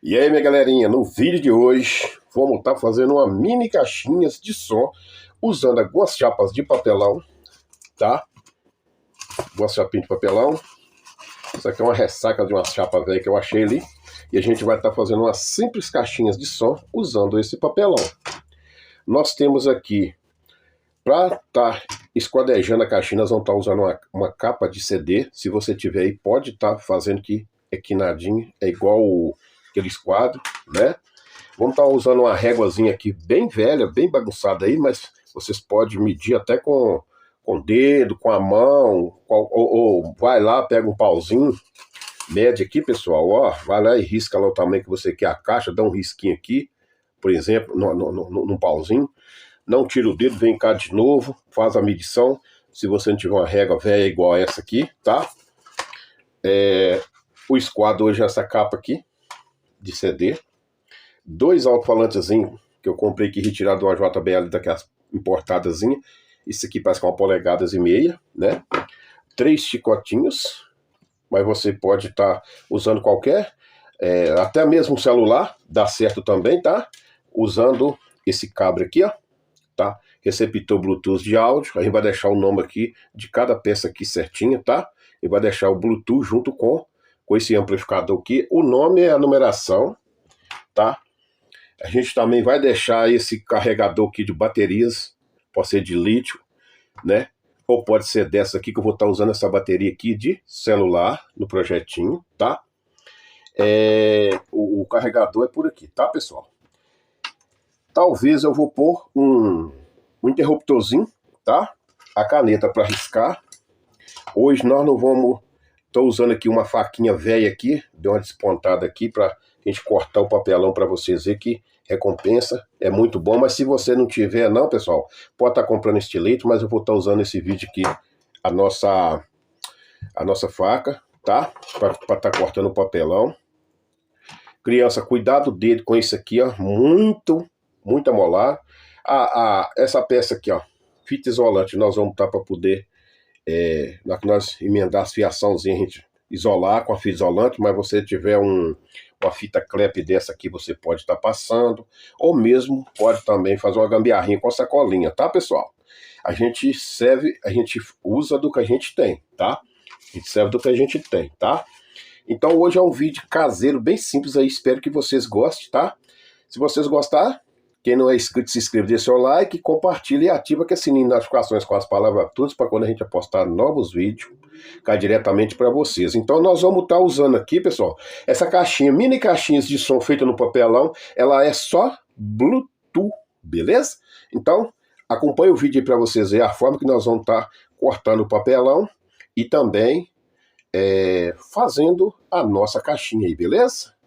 E aí, minha galerinha, no vídeo de hoje vamos estar fazendo uma mini caixinhas de som usando algumas chapas de papelão, tá? Algumas chapinhas de papelão. Isso aqui é uma ressaca de uma chapa velha que eu achei ali. E a gente vai estar fazendo umas simples caixinhas de som usando esse papelão. Nós temos aqui, para estar esquadrejando a caixinha, nós vamos estar usando uma capa de CD. Se você tiver aí, pode estar fazendo que é quinadinho, é igual aquele esquadro, né? Vamos estar usando uma réguazinha aqui bem velha, bem bagunçada aí, mas vocês podem medir até com o dedo, com a mão, ou vai lá, pega um pauzinho, mede aqui, pessoal, ó, vai lá e risca lá o tamanho que você quer a caixa, dá um risquinho aqui, por exemplo, num pauzinho, não tira o dedo, vem cá de novo, faz a medição, se você não tiver uma régua velha igual essa aqui, tá? O esquadro hoje é essa capa aqui, de CD, dois alto-falantezinhos que eu comprei aqui retirado de uma JBL daquelas importadazinha. Isso aqui parece que é 1,5 polegadas, né? 3 chicotinhos, mas você pode estar usando qualquer, até mesmo o celular, dá certo também, tá? Usando esse cabo aqui, ó, tá? Receptor Bluetooth de áudio, a gente vai deixar o nome aqui de cada peça aqui certinho, tá? E vai deixar o Bluetooth junto com esse amplificador aqui. O nome é a numeração, tá? A gente também vai deixar esse carregador aqui de baterias, pode ser de lítio, né? Ou pode ser dessa aqui, que eu vou estar usando essa bateria aqui de celular no projetinho, tá? O carregador é por aqui, tá, pessoal? Talvez eu vou pôr um interruptorzinho, tá? A caneta para riscar. Hoje nós não vamos... Estou usando aqui uma faquinha velha aqui, deu uma despontada aqui para a gente cortar o papelão para vocês verem que recompensa, é muito bom. Mas se você não tiver não, pessoal, pode estar comprando estilete, mas eu vou estar usando esse vídeo aqui, a nossa faca, tá? Para estar cortando o papelão. Criança, cuidado dele com isso aqui, ó, muito amolar. Essa peça aqui, ó, fita isolante, nós vamos estar para poder... na que nós emendar as fiaçãozinhas, a gente isolar com a fita isolante, mas você tiver uma fita crepe dessa aqui, você pode estar passando, ou mesmo pode também fazer uma gambiarrinha com a sacolinha, tá, pessoal? A gente usa do que a gente tem, tá? A gente serve do que a gente tem, tá? Então hoje é um vídeo caseiro, bem simples aí, espero que vocês gostem, tá? Se vocês gostarem, quem não é inscrito, se inscreva, deixe seu like, compartilhe e ativa que é sininho de notificações com as palavras tudo, para quando a gente postar novos vídeos, cair diretamente para vocês. Então nós vamos estar usando aqui, pessoal, essa caixinha, mini caixinhas de som feita no papelão, ela é só Bluetooth, beleza? Então acompanhe o vídeo aí para vocês verem a forma que nós vamos estar cortando o papelão e também fazendo a nossa caixinha aí, beleza?